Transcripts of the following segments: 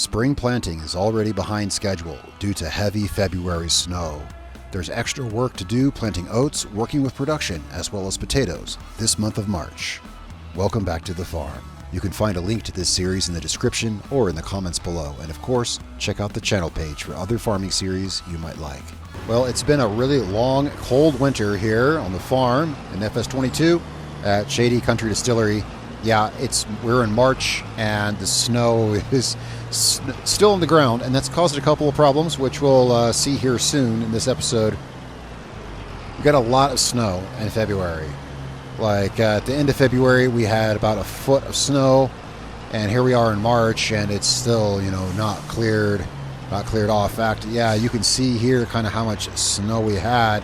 Spring planting is already behind schedule due to heavy February snow. There's extra work to do planting oats, working with production, as well as potatoes this month of March. Welcome back to the farm. You can find a link to this series in the description or in the comments below, and of course, check out the channel page for other farming series you might like. Well, it's been a really long, cold winter here on the farm in FS22 at Shady Country Distillery. Yeah, we're in March and the snow is still on the ground, and that's caused a couple of problems, which we'll see here soon in this episode. We got a lot of snow in February. Like at the end of February, we had about a foot of snow, and here we are in March, and it's still, not cleared off. In fact, yeah, you can see here kind of how much snow we had.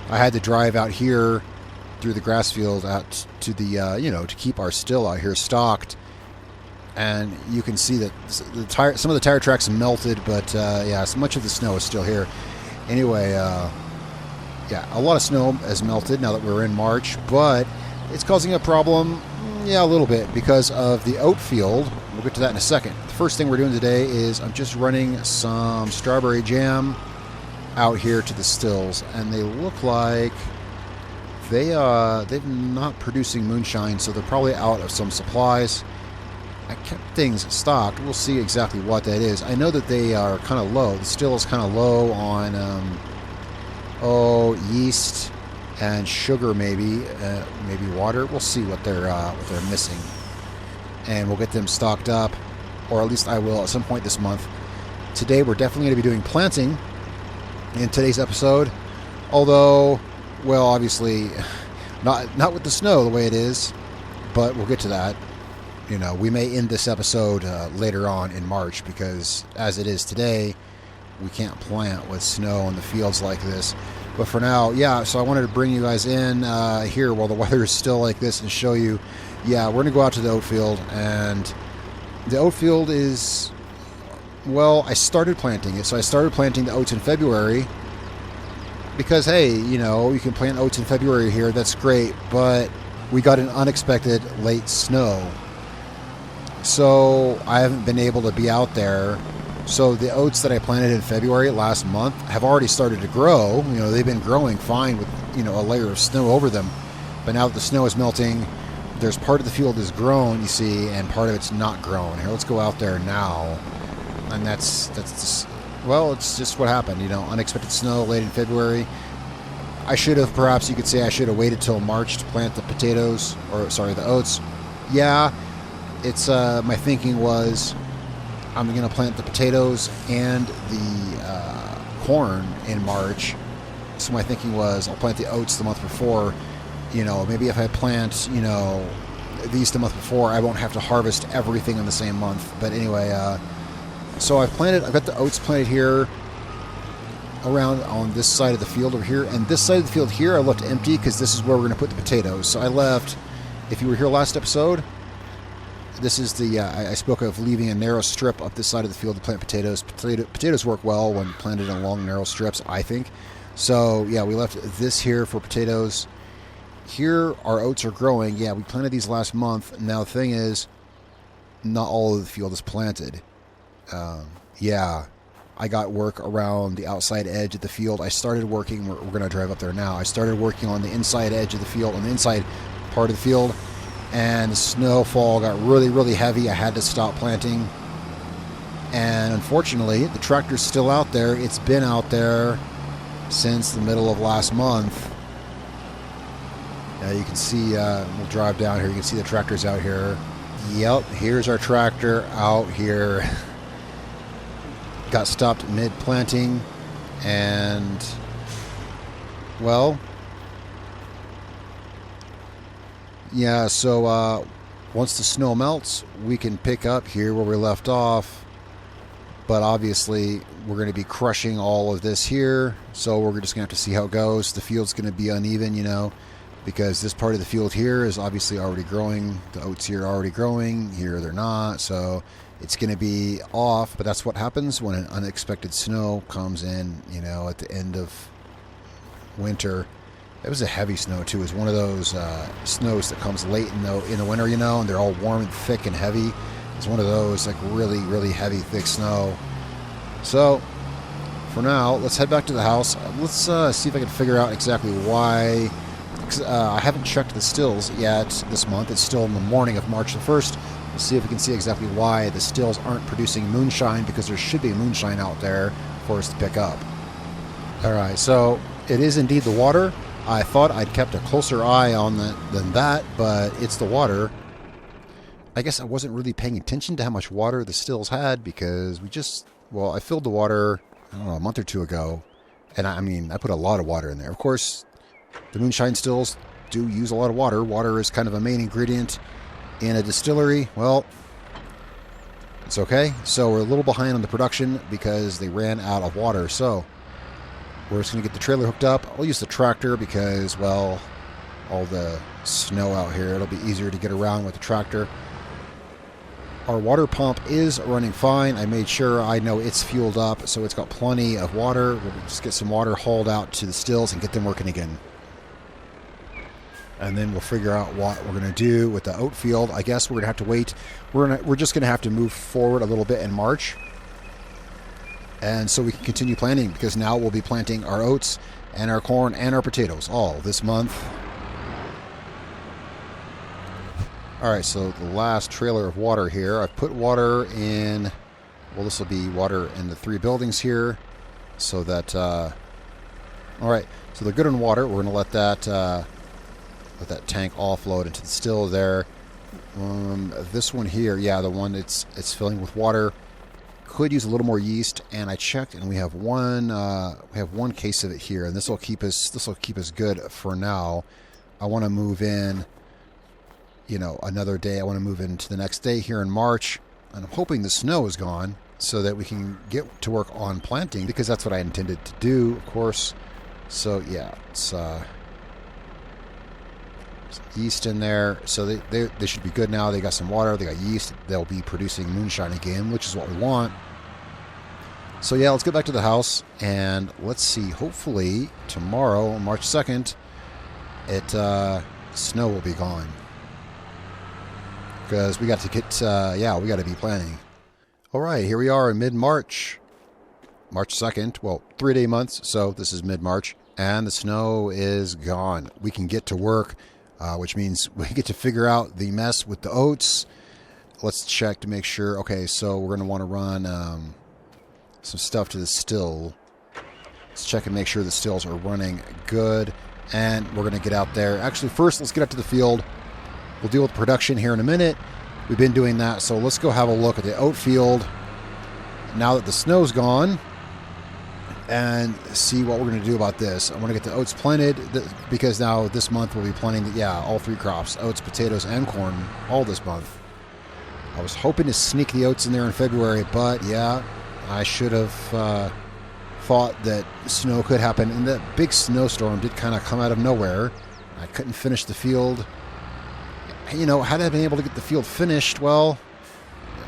I had to drive out here through the grass field out to the, to keep our still out here stocked. And you can see that some of the tire tracks melted, but yeah, so much of the snow is still here. Anyway, yeah, a lot of snow has melted now that we're in March, but it's causing a problem, yeah, a little bit, because of the oat field. We'll get to that in a second. The first thing we're doing today is I'm just running some strawberry jam out here to the stills, and they look like they're not producing moonshine, so they're probably out of some supplies. I kept things stocked. We'll see exactly what that is. I know that they are kind of low. The still is kind of low on yeast and sugar, maybe water. We'll see what they're missing, and we'll get them stocked up, or at least I will at some point this month. Today we're definitely going to be doing planting in today's episode, although, well, obviously not with the snow the way it is, but we'll get to that. We may end this episode later on in March, because as it is today, we can't plant with snow in the fields like this. But for now, yeah, so I wanted to bring you guys in here while the weather is still like this and show you, yeah, we're going to go out to the oat field. And the oat field is, well, I started planting it. So I started planting the oats in February because, hey, you can plant oats in February here. That's great. But we got an unexpected late snow. So I haven't been able to be out there. So the oats that I planted in February last month have already started to grow. They've been growing fine with, a layer of snow over them. But now that the snow is melting, there's part of the field is grown, you see, and part of it's not grown. Here, let's go out there now. And that's just, well, it's just what happened, unexpected snow late in February. I should have, perhaps you could say I should have waited till March to plant the potatoes, the oats. Yeah. It's my thinking was I'm going to plant the potatoes and the corn in March. So my thinking was I'll plant the oats the month before. Maybe if I plant, these the month before, I won't have to harvest everything in the same month. But anyway, so I've got the oats planted here around on this side of the field over here. And this side of the field here I left empty because this is where we're going to put the potatoes. So I left, if you were here last episode, this is the, I spoke of leaving a narrow strip up this side of the field to plant potatoes. Potatoes work well when planted in long, narrow strips, I think. So, yeah, we left this here for potatoes. Here, our oats are growing. Yeah, we planted these last month. Now, the thing is, not all of the field is planted. Yeah, I got work around the outside edge of the field. I started working, we're going to drive up there now. I started working on the inside edge of the field, on the inside part of the field. And the snowfall got really, really heavy. I had to stop planting. And unfortunately, the tractor's still out there. It's been out there since the middle of last month. You can see, we'll drive down here. You can see the tractor's out here. Yep, here's our tractor out here. Got stopped mid-planting. And, well, yeah, so once the snow melts, we can pick up here where we left off. But obviously, we're going to be crushing all of this here. So we're just going to have to see how it goes. The field's going to be uneven, because this part of the field here is obviously already growing. The oats here are already growing. Here they're not. So it's going to be off. But that's what happens when an unexpected snow comes in, at the end of winter. It was a heavy snow too. It was one of those snows that comes late in the winter, and they're all warm and thick and heavy. It's one of those like really, really heavy, thick snow. So for now, let's head back to the house. Let's see if I can figure out exactly why. I haven't checked the stills yet this month. It's still in the morning of March the 1st. Let's see if we can see exactly why the stills aren't producing moonshine, because there should be moonshine out there for us to pick up. Alright, so it is indeed the water. I thought I'd kept a closer eye on than that, but it's the water. I guess I wasn't really paying attention to how much water the stills had, because I filled the water, I don't know, a month or two ago. And I put a lot of water in there. Of course, the moonshine stills do use a lot of water. Water is kind of a main ingredient in a distillery. Well, it's okay. So we're a little behind on the production because they ran out of water. So we're just going to get the trailer hooked up. I'll use the tractor because, well, all the snow out here, it'll be easier to get around with the tractor. Our water pump is running fine. I made sure I know it's fueled up, so it's got plenty of water. We'll just get some water hauled out to the stills and get them working again. And then we'll figure out what we're going to do with the oat field. I guess we're going to have to wait. We're just going to have to move forward a little bit in March. And so we can continue planting, because now we'll be planting our oats and our corn and our potatoes all this month. Alright, so the last trailer of water here. I've put water in, well, this will be water in the 3 buildings here. So that, alright, so they're good on water. We're going to let that tank offload into the still there. This one here, yeah, the one it's filling with water, could use a little more yeast, and I checked, and we have one case of it here, and this will keep us good for now. I want to move in, another day. I want to move into the next day here in March, and I'm hoping the snow is gone so that we can get to work on planting, because that's what I intended to do, of course. So yeah, it's yeast in there, so they should be good now. They got some water, they got yeast, they'll be producing moonshine again, which is what we want. So yeah, let's get back to the house, and let's see, hopefully tomorrow, March 2nd, snow will be gone, because we got to get we got to be planning. Alright, here we are in mid-March, March 2nd, well, 3-day months, so this is mid-March, and the snow is gone. We can get to work. Which means we get to figure out the mess with the oats. Let's check to make sure. Okay, so we're going to want to run some stuff to the still. Let's check and make sure the stills are running good. And we're going to get out there. Actually, first, let's get up to the field. We'll deal with production here in a minute. We've been doing that, so let's go have a look at the oat field now that the snow's gone, and see what we're going to do about this. I want to get the oats planted, because now this month we'll be planting, all 3 crops, oats, potatoes, and corn, all this month. I was hoping to sneak the oats in there in February, but yeah, I should have thought that snow could happen. And that big snowstorm did kind of come out of nowhere. I couldn't finish the field. Had I been able to get the field finished, well,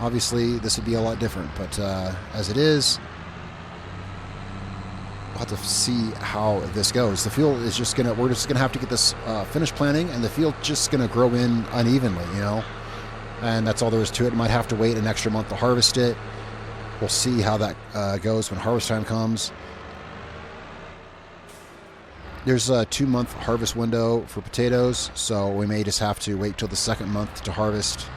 obviously this would be a lot different. But as it is, we'll have to see how this goes. The field is we're just gonna have to get this finished planting, and the field just gonna grow in unevenly, and that's all there is to it. Might have to wait an extra month to harvest it. We'll see how that goes when harvest time comes. There's a 2-month harvest window for potatoes, so we may just have to wait till the 2nd month to harvest.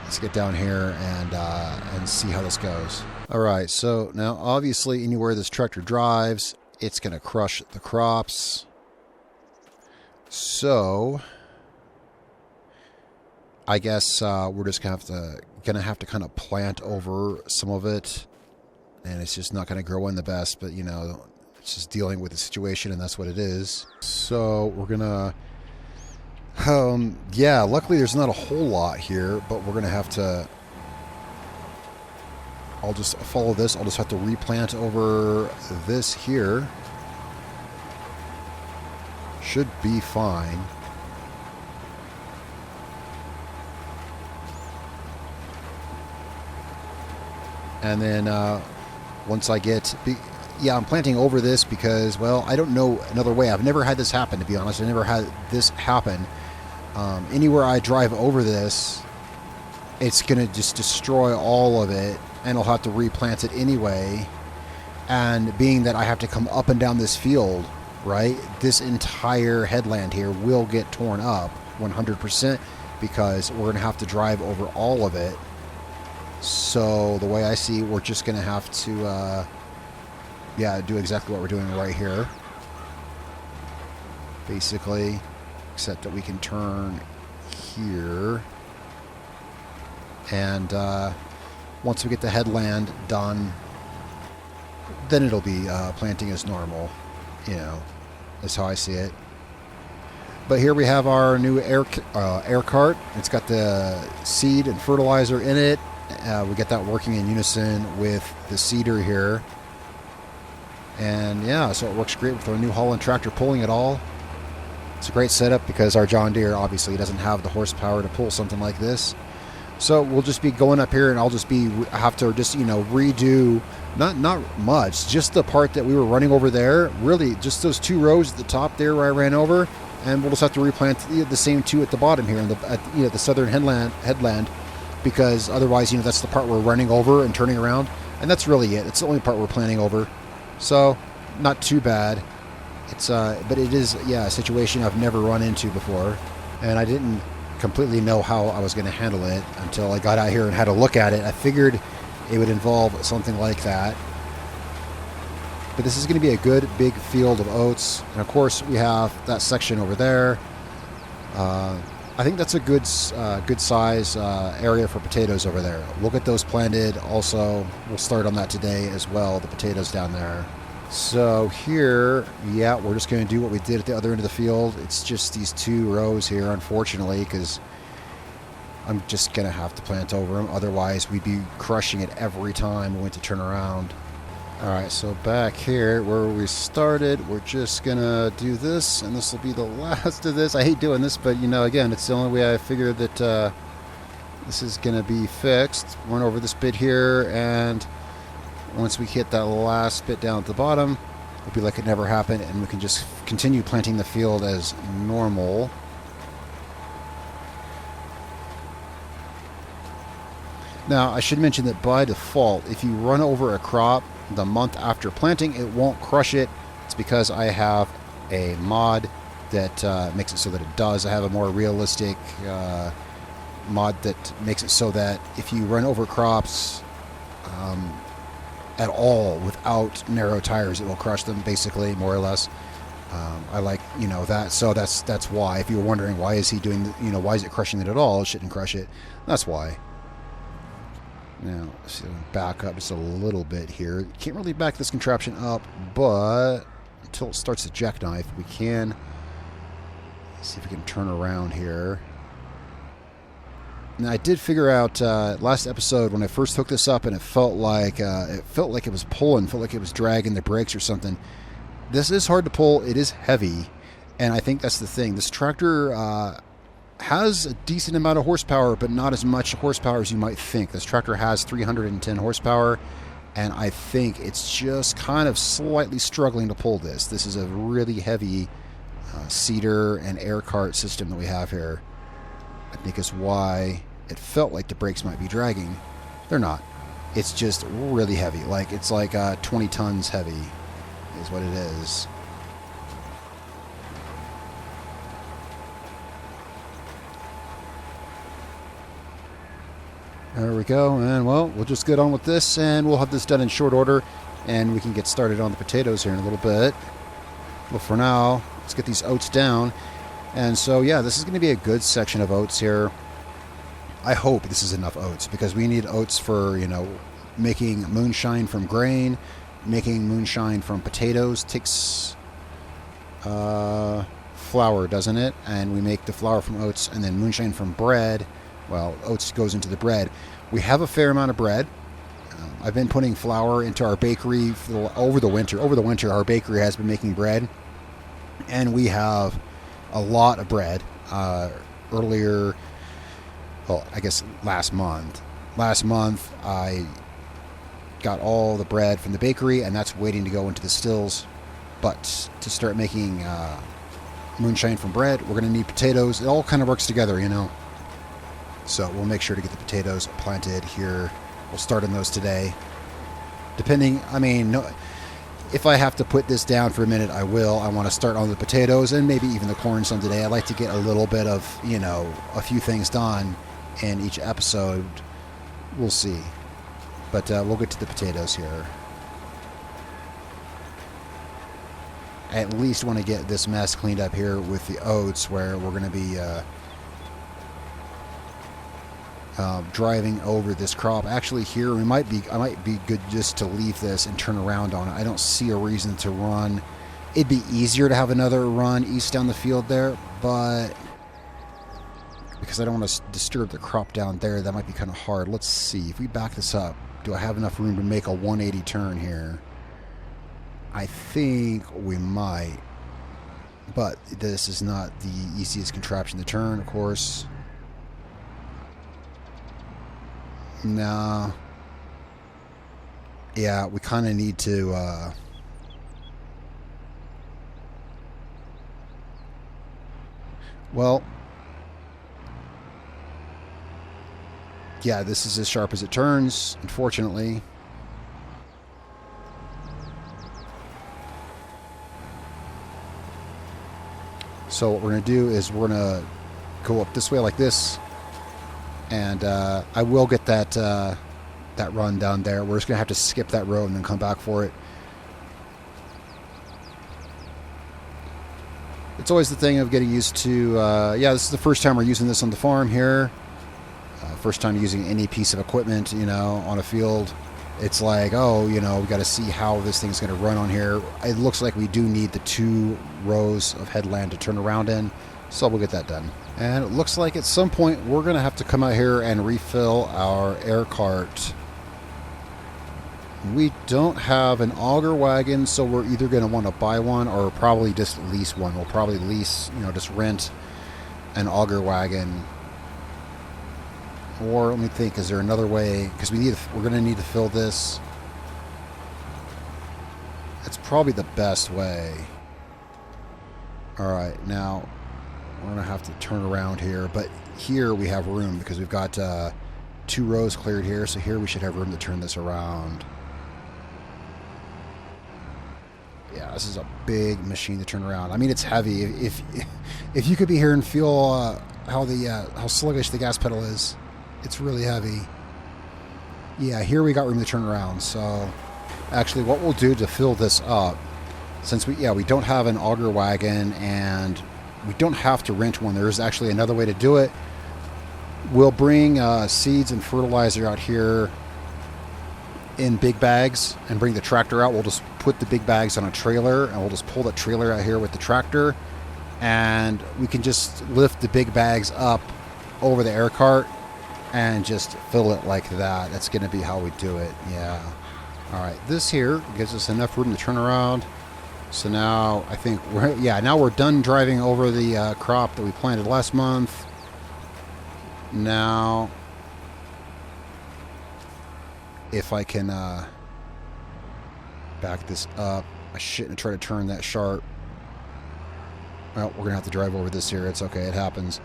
Let's get down here and see how this goes. Alright, so now obviously anywhere this tractor drives, it's going to crush the crops. So I guess we're just going to have to kind of plant over some of it, and it's just not going to grow in the best, but it's just dealing with the situation, and that's what it is. So we're going to luckily there's not a whole lot here, but we're going to have to, I'll just follow this. I'll just have to replant over this here. Should be fine. And then once I get... I'm planting over this because, well, I don't know another way. I've never had this happen, to be honest. I never had this happen. Anywhere I drive over this, it's going to just destroy all of it, and I'll have to replant it anyway. And being that I have to come up and down this field, right, this entire headland here will get torn up 100% because we're going to have to drive over all of it. So the way I see, we're just going to have to, do exactly what we're doing right here. Basically, except that we can turn here. And once we get the headland done, then it'll be planting as normal. You know, that's how I see it. But here we have our new air cart. It's got the seed and fertilizer in it. We get that working in unison with the seeder here. And yeah, so it works great with our New Holland tractor pulling it all. It's a great setup because our John Deere obviously doesn't have the horsepower to pull something like this. So we'll just be going up here, and I'll just have to redo not much, just the part that we were running over there. Really, just those 2 rows at the top there where I ran over, and we'll just have to replant the same 2 at the bottom here, at the southern headland, because otherwise, that's the part we're running over and turning around, and that's really it. It's the only part we're planting over, so not too bad. It's but it is a situation I've never run into before, and I didn't completely know how I was going to handle it until I got out here and had a look at it. I figured it would involve something like that. But this is going to be a good big field of oats, and of course we have that section over there. I think that's a good size area for potatoes over there. We'll get those planted. Also, we'll start on that today as well, the potatoes down there. So here, we're just going to do what we did at the other end of the field. It's just these 2 rows here, unfortunately, because I'm just going to have to plant over them. Otherwise, we'd be crushing it every time we went to turn around. All right, so back here where we started, we're just going to do this, and this will be the last of this. I hate doing this, but, again, it's the only way I figured that this is going to be fixed. Run over this bit here, and once we hit that last bit down at the bottom, it'll be like it never happened, and we can just continue planting the field as normal. Now, I should mention that by default, if you run over a crop the month after planting, it won't crush it. It's because I have a mod that makes it so that it does. I have a more realistic mod that makes it so that if you run over crops at all without narrow tires, it will crush them, basically, more or less. I like that, so that's why. If you were wondering why is he doing why is it crushing it at all, it shouldn't crush it. That's why. Now, so back up just a little bit here. Can't really back this contraption up, but until it starts to jackknife, we can. Let's see if we can turn around here. Now, I did figure out last episode when I first hooked this up, and it felt like it was pulling, felt like it was dragging the brakes or something. This is hard to pull. It is heavy, and I think that's the thing. This tractor has a decent amount of horsepower, but not as much horsepower as you might think. This tractor has 310 horsepower, and I think it's just kind of slightly struggling to pull this. This is a really heavy seeder and air cart system that we have here. I think is why it felt like the brakes might be dragging. They're not. It's just really heavy. It's like 20 tons heavy is what it is. There we go, and well, we'll just get on with this, and we'll have this done in short order, and we can get started on the potatoes here in a little bit. But for now, let's get these oats down. And so, this is going to be a good section of oats here. I hope this is enough oats, because we need oats for, making moonshine from grain, making moonshine from potatoes. Takes flour, doesn't it? And we make the flour from oats, and then moonshine from bread. Well, oats goes into the bread. We have a fair amount of bread. I've been putting flour into our bakery over the winter. Over the winter, our bakery has been making bread, and we have a lot of bread. Earlier, well, I guess last month. Last month, I got all the bread from the bakery, and that's waiting to go into the stills. But to start making moonshine from bread, we're going to need potatoes. It all kind of works together, So we'll make sure to get the potatoes planted here. We'll start on those today. Depending, I mean, no, if I have to put this down for a minute, I will. I want to start on the potatoes and maybe even the corn some today. I like to get a little bit of, you know, a few things done in each episode. We'll see. But we'll get to the potatoes here. I at least want to get this mess cleaned up here with the oats, where we're going to be driving over this crop. Actually, here I might be good just to leave this and turn around on it. I don't see a reason to run. It'd be easier to have another run east down the field there, but because I don't want to disturb the crop down there, that might be kind of hard. Let's see. If we back this up, do I have enough room to make a 180 turn here? I think we might, but this is not the easiest contraption to turn, of course. No. Yeah, we kind of need to well, yeah, this is as sharp as it turns, unfortunately. So what we're going to do is we're going to go up this way like this. And I will get that that run down there. We're just going to have to skip that road and then come back for it. It's always the thing of getting used to, yeah, this is the first time we're using this on the farm here. First time using any piece of equipment, you know, on a field. It's like, oh, you know, we got to see how this thing's going to run on here. It looks like we do need the 2 rows of headland to turn around in, so we'll get that done. And it looks like at some point we're going to have to come out here and refill our air cart. We don't have an auger wagon, so we're either going to want to buy one or probably just lease one. We'll probably lease, you know, just rent an auger wagon. Or let me think, is there another way? Because we're going to need to fill this. That's probably the best way. All right, now we're going to have to turn around here. But here we have room because we've got 2 rows cleared here. So here we should have room to turn this around. Yeah, this is a big machine to turn around. I mean, it's heavy. If you could be here and feel how sluggish the gas pedal is. It's really heavy. Yeah, here we got room to turn around. So actually what we'll do to fill this up, since we don't have an auger wagon and we don't have to rent one, there's actually another way to do it. We'll bring seeds and fertilizer out here in big bags and bring the tractor out. We'll just put the big bags on a trailer and we'll just pull the trailer out here with the tractor, and we can just lift the big bags up over the air cart and just fill it like that. That's going to be how we do it. Yeah. All right. This here gives us enough room to turn around. So now I think now we're done driving over the crop that we planted last month. Now, if I can back this up, I shouldn't try to turn that sharp. Well, we're going to have to drive over this here. It's okay. It happens.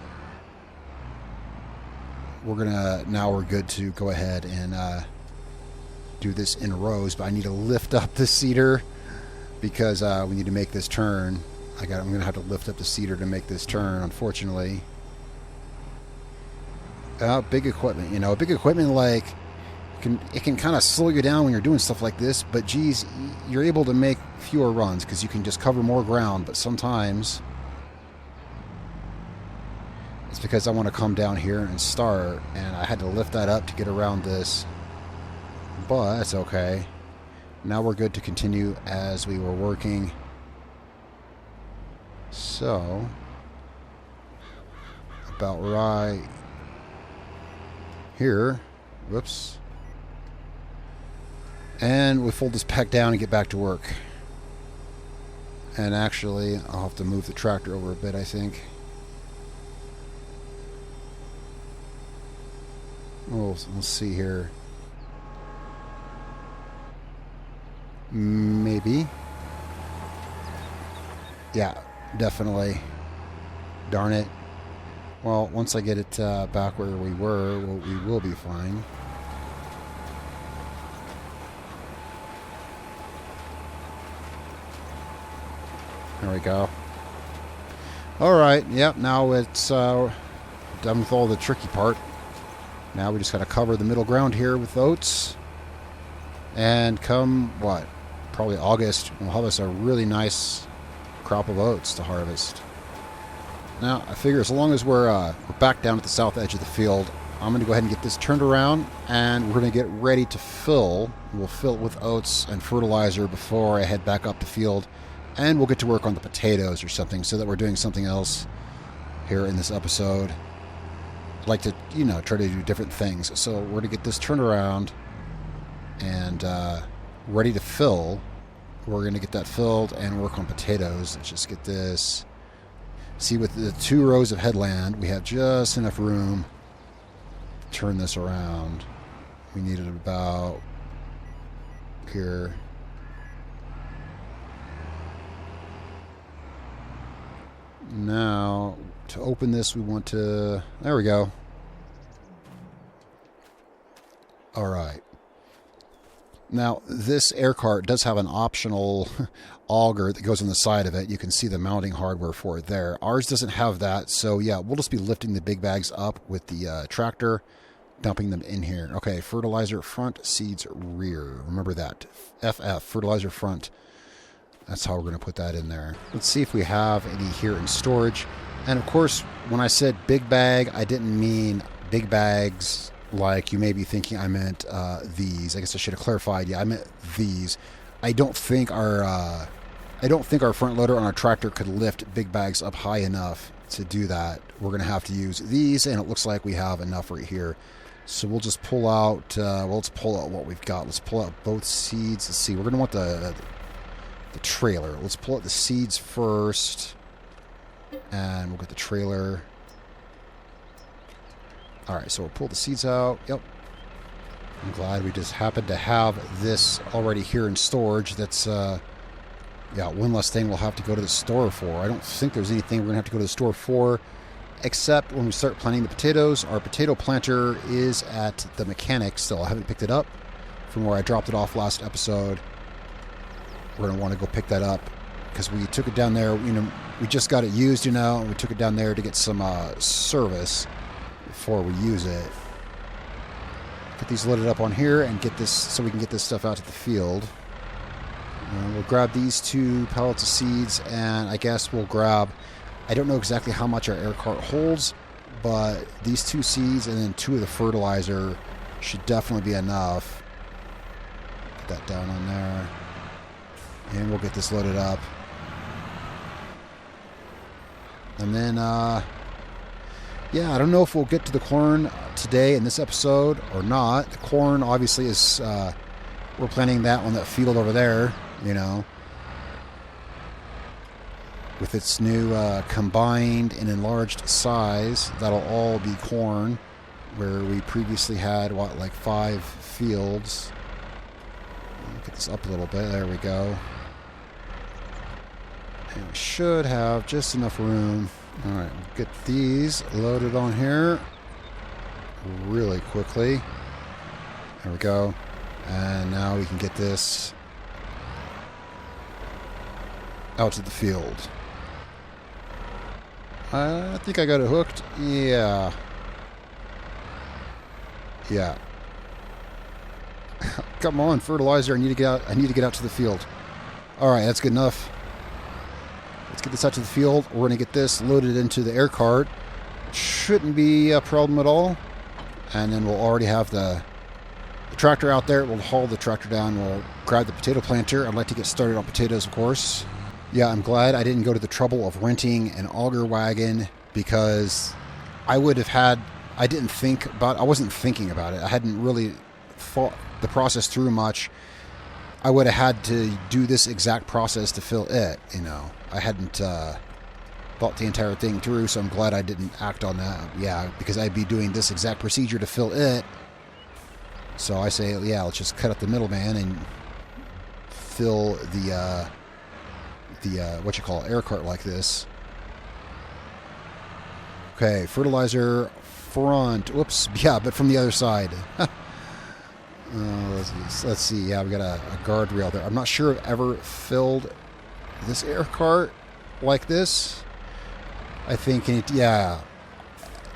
Now we're good to go ahead and do this in rows, but I need to lift up the seeder because we need to make this turn. I'm going to have to lift up the seeder to make this turn, unfortunately. Big equipment, you know, big equipment, like, it can kind of slow you down when you're doing stuff like this, but geez, you're able to make fewer runs because you can just cover more ground. But sometimes it's because I want to come down here and start, and I had to lift that up to get around this, but it's okay. Now we're good to continue as we were working. So about right here, whoops, and we fold this back down and get back to work. And actually I'll have to move the tractor over a bit, I think. Oh, let's see here. Maybe. Yeah, definitely. Darn it. Well, once I get it back where we were, we will be fine. There we go. Alright, yep, now it's done with all the tricky part. Now we just got to cover the middle ground here with oats. And come, what, probably August, we'll have us a really nice crop of oats to harvest. Now, I figure as long as we're back down at the south edge of the field, I'm going to go ahead and get this turned around, and we're going to get ready to fill. We'll fill it with oats and fertilizer before I head back up the field, and we'll get to work on the potatoes or something, so that we're doing something else here in this episode. I'd like to, you know, try to do different things. So we're going to get this turned around and ready to fill. We're going to get that filled and work on potatoes. Let's just get this. See, with the 2 rows of headland, we have just enough room to turn this around. We need it about here. Now, to open this, we want to... There we go. All right. Now, this air cart does have an optional auger that goes on the side of it. You can see the mounting hardware for it there. Ours doesn't have that, so yeah, we'll just be lifting the big bags up with the tractor, dumping them in here. Okay, fertilizer front, seeds rear. Remember that. FF, fertilizer front. That's how we're going to put that in there. Let's see if we have any here in storage. And of course, when I said big bag, I didn't mean big bags like you may be thinking I meant these. I guess I should have clarified. Yeah, I meant these. I don't think our front loader on our tractor could lift big bags up high enough to do that. We're going to have to use these, and it looks like we have enough right here. So we'll just pull out, let's pull out what we've got. Let's pull out both seeds. Let's see, we're going to want the trailer. Let's pull out the seeds first, and we'll get the trailer. All right, so we'll pull the seeds out. Yep. I'm glad we just happened to have this already here in storage. That's, yeah, one less thing we'll have to go to the store for. I don't think there's anything we're going to have to go to the store for, except when we start planting the potatoes. Our potato planter is at the mechanic still. I haven't picked it up from where I dropped it off last episode. We're going to want to go pick that up because we took it down there. You know, we just got it used, you know, and we took it down there to get some service before we use it. Get these loaded up on here and get this so we can get this stuff out to the field. We'll grab these 2 pallets of seeds, and I guess we'll grab, I don't know exactly how much our air cart holds, but these 2 seeds and then 2 of the fertilizer should definitely be enough. Put that down on there. And we'll get this loaded up. And then, yeah, I don't know if we'll get to the corn today in this episode or not. The corn obviously is, we're planting that on that field over there, you know. With its new combined and enlarged size, that'll all be corn, where we previously had, what, like 5 fields. Get this up a little bit. There we go. And we should have just enough room. All right, get these loaded on here really quickly. There we go. And now we can get this out to the field. I think I got it hooked. Yeah. Yeah. Come on, fertilizer. I need to get out. I need to get out to the field. All right, that's good enough. Let's get this out to the field. We're going to get this loaded into the air cart. Shouldn't be a problem at all. And then we'll already have the tractor out there. We'll haul the tractor down. We'll grab the potato planter. I'd like to get started on potatoes, of course. Yeah, I'm glad I didn't go to the trouble of renting an auger wagon, because I would have had... I wasn't thinking about it. I hadn't really thought the process through much. I would have had to do this exact process to fill it, you know. I hadn't thought the entire thing through, so I'm glad I didn't act on that. Yeah, because I'd be doing this exact procedure to fill it. So I say, yeah, let's just cut up the middleman and fill the what you call air cart like this. Okay, fertilizer front. Whoops. Yeah, but from the other side. Let's see. Yeah, we got a guardrail there. I'm not sure I've ever filled this air cart like this. I think, yeah.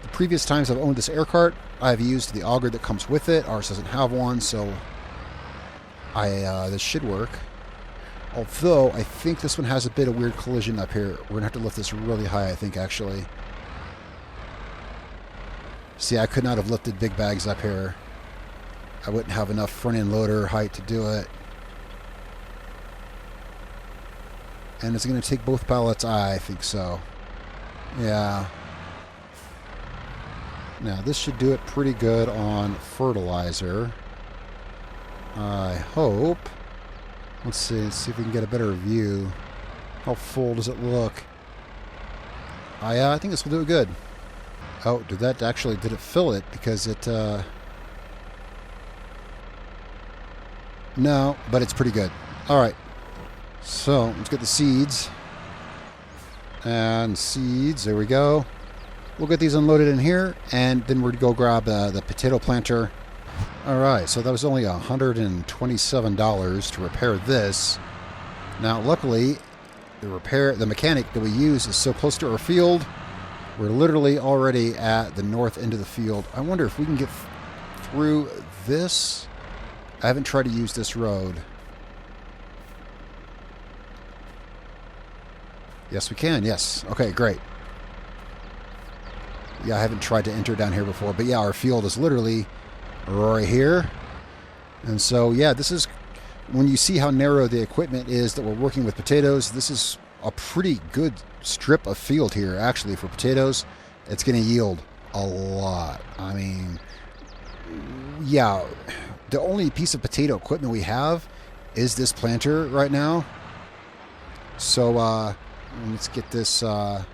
The previous times I've owned this air cart, I've used the auger that comes with it. Ours doesn't have one, so this should work. Although, I think this one has a bit of weird collision up here. We're going to have to lift this really high, I think, actually. See, I could not have lifted big bags up here. I wouldn't have enough front-end loader height to do it. And it's going to take both pallets? I think so. Yeah. Now, this should do it pretty good on fertilizer. I hope. Let's see if we can get a better view. How full does it look? I think this will do it good. Oh, did it fill it? Because it, no, but it's pretty good. Alright. So, let's get the seeds. And seeds, there we go. We'll get these unloaded in here, and then we're going to go grab the potato planter. Alright, so that was only $127 to repair this. Now, luckily, the mechanic that we use is so close to our field. We're literally already at the north end of the field. I wonder if we can get through this. I haven't tried to use this road. Yes, we can. Yes. Okay, great. Yeah, I haven't tried to enter down here before. But yeah, our field is literally right here. And so, yeah, this is... When you see how narrow the equipment is that we're working with potatoes, this is a pretty good strip of field here, actually, for potatoes. It's going to yield a lot. I mean, yeah, the only piece of potato equipment we have is this planter right now. So, let's get this, like,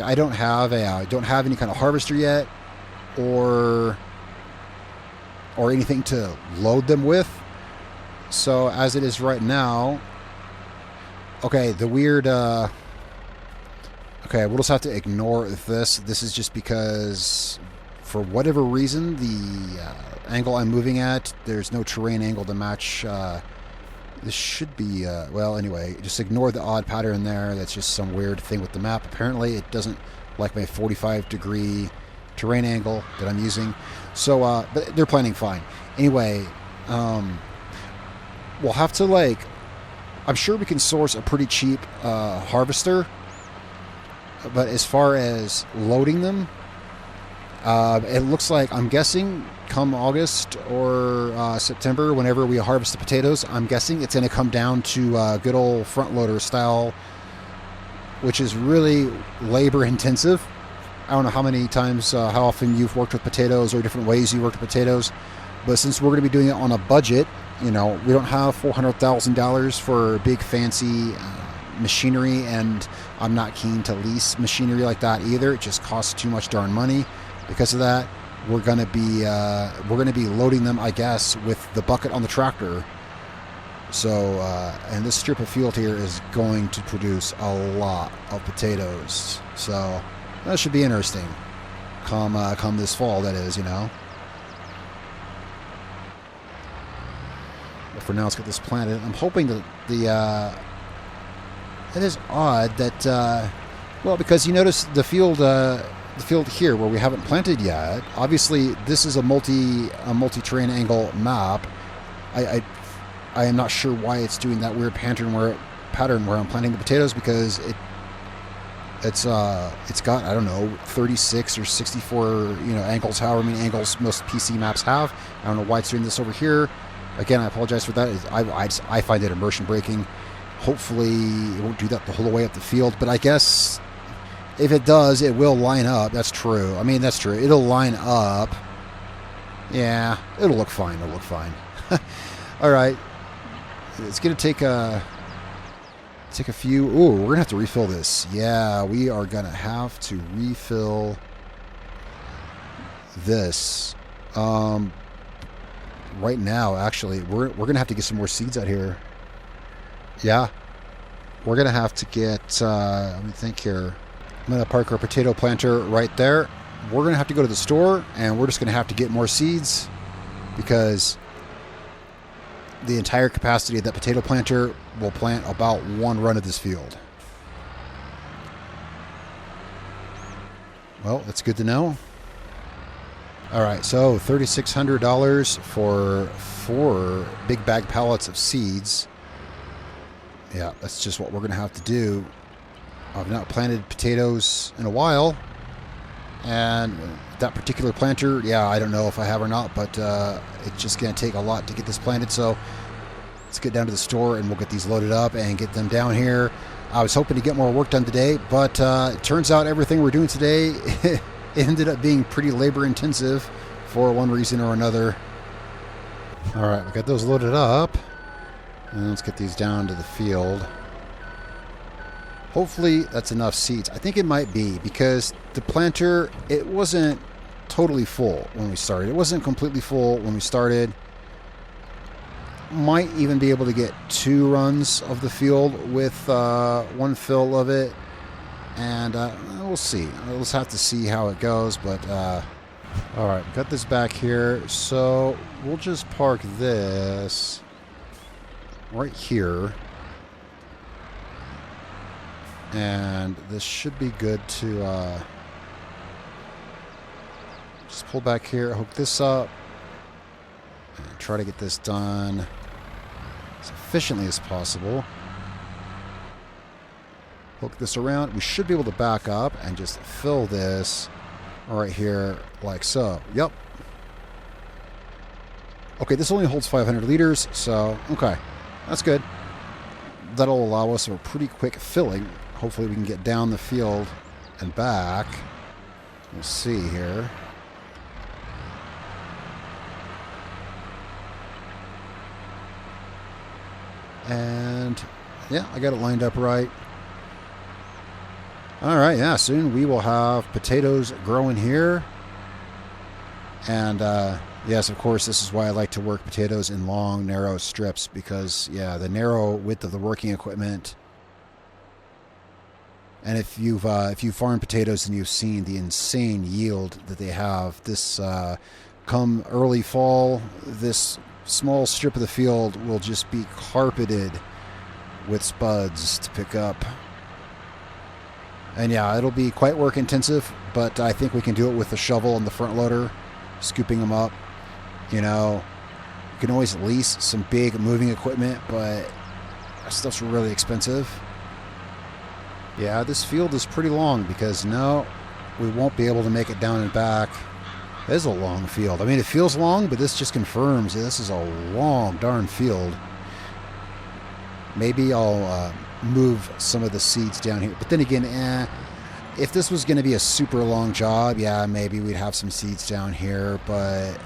I don't have any kind of harvester yet, or anything to load them with. So, as it is right now, okay, the weird, okay, we'll just have to ignore this. This is just because, for whatever reason, the angle I'm moving at, there's no terrain angle to match. This should be, well, anyway, just ignore the odd pattern there. That's just some weird thing with the map. Apparently, it doesn't like my 45-degree terrain angle that I'm using. So, but they're planning fine. Anyway, we'll have to, like, I'm sure we can source a pretty cheap harvester. But as far as loading them, it looks like, I'm guessing, come August or September, whenever we harvest the potatoes, I'm guessing it's going to come down to good old front loader style, which is really labor intensive. I don't know how many times, how often you've worked with potatoes or different ways you worked with potatoes, but since we're going to be doing it on a budget, you know, we don't have $400,000 for big fancy machinery, and I'm not keen to lease machinery like that either. It just costs too much darn money. Because of that, we're going to be loading them, I guess, with the bucket on the tractor. So, and this strip of field here is going to produce a lot of potatoes. So that should be interesting. Come this fall, that is, you know. But for now, let's get this planted. I'm hoping that it is odd that, well, because you notice the field here where we haven't planted yet. Obviously, this is a multi-terrain angle map. I am not sure why it's doing that weird pattern where I'm planting the potatoes, because it's got, I don't know, 36 or 64 angles, however many angles most PC maps have. I don't know why it's doing this over here. Again, I apologize for that. I find it immersion breaking. Hopefully, it won't do that the whole way up the field. But I guess if it does, it will line up. That's true. I mean, that's true. It'll line up. Yeah, it'll look fine. It'll look fine. All right. It's going to take a few... Ooh, we're going to have to refill this. Yeah, we are going to have to refill this. Right now, actually, we're going to have to get some more seeds out here. Yeah. We're going to have to get... let me think here. I'm going to park our potato planter right there. We're going to have to go to the store, and we're just going to have to get more seeds because the entire capacity of that potato planter will plant about one run of this field. Well, that's good to know. All right, so $3,600 for 4 big bag pallets of seeds. Yeah, that's just what we're going to have to do. I've not planted potatoes in a while, and that particular planter, yeah, I don't know if I have or not, but it's just going to take a lot to get this planted, so let's get down to the store and we'll get these loaded up and get them down here. I was hoping to get more work done today, but it turns out everything we're doing today it ended up being pretty labor intensive for one reason or another. All right, we got those loaded up, and let's get these down to the field. Hopefully that's enough seeds. I think it might be because the planter, it wasn't totally full when we started. It wasn't completely full when we started. Might even be able to get 2 runs of the field with 1 fill of it. And we'll see. We'll just have to see how it goes. But, all right, got this back here. So we'll just park this right here. And this should be good to just pull back here, hook this up, and try to get this done as efficiently as possible. Hook this around. We should be able to back up and just fill this right here like so. Yep. Okay, this only holds 500 liters, so okay, that's good. That'll allow us a pretty quick filling. Hopefully we can get down the field and back. We'll see here. And yeah, I got it lined up right. All right, yeah, soon we will have potatoes growing here. And yes, of course, this is why I like to work potatoes in long, narrow strips because, yeah, the narrow width of the working equipment. And if you've farmed potatoes and you've seen the insane yield that they have, this come early fall, this small strip of the field will just be carpeted with spuds to pick up. And yeah, it'll be quite work intensive, but I think we can do it with the shovel and the front loader, scooping them up. You know, you can always lease some big moving equipment, but that stuff's really expensive. Yeah, this field is pretty long because no, we won't be able to make it down and back. It is a long field. I mean, it feels long, but this just confirms this is a long darn field. Maybe I'll move some of the seeds down here. But then again, if this was going to be a super long job, yeah, maybe we'd have some seeds down here, but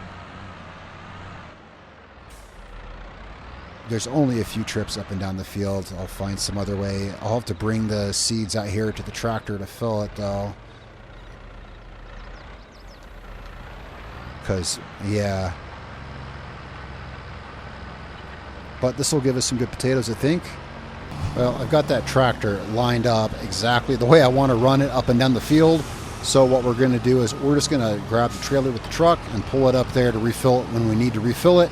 there's only a few trips up and down the field. I'll find some other way. I'll have to bring the seeds out here to the tractor to fill it, though. Because, yeah. But this will give us some good potatoes, I think. Well, I've got that tractor lined up exactly the way I want to run it up and down the field. So what we're going to do is we're just going to grab the trailer with the truck and pull it up there to refill it when we need to refill it.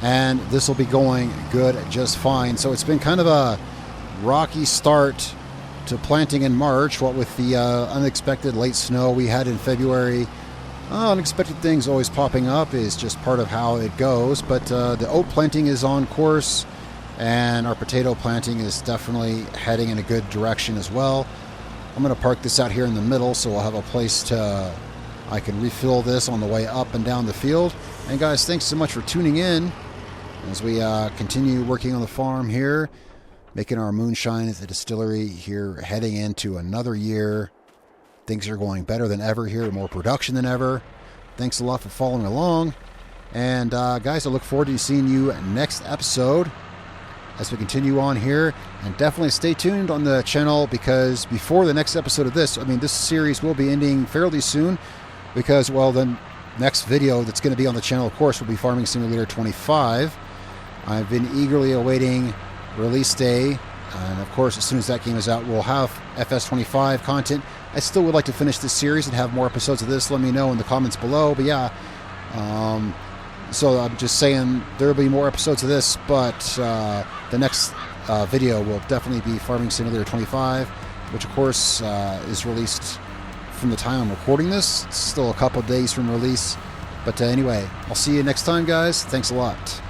And this will be going good just fine. So it's been kind of a rocky start to planting in March, what with the unexpected late snow we had in February. Unexpected things always popping up is just part of how it goes. But the oat planting is on course, and our potato planting is definitely heading in a good direction as well. I'm going to park this out here in the middle so we'll have a place I can refill this on the way up and down the field. And guys, thanks so much for tuning in as we continue working on the farm here, making our moonshine at the distillery here, heading into another year. Things are going better than ever here, more production than ever. Thanks a lot for following along. And guys, I look forward to seeing you next episode as we continue on here. And definitely stay tuned on the channel because before the next episode of this, I mean, this series will be ending fairly soon because, well, the next video that's going to be on the channel, of course, will be Farming Simulator 25. I've been eagerly awaiting release day. And of course, as soon as that game is out, we'll have FS25 content I still would like to finish this series and have more episodes of this. Let me know in the comments below. But yeah, so I'm just saying there will be more episodes of this, but the next video will definitely be Farming Simulator 25, which of course is released from the time I'm recording this. It's still a couple days from release. But anyway, I'll see you next time, guys. Thanks a lot.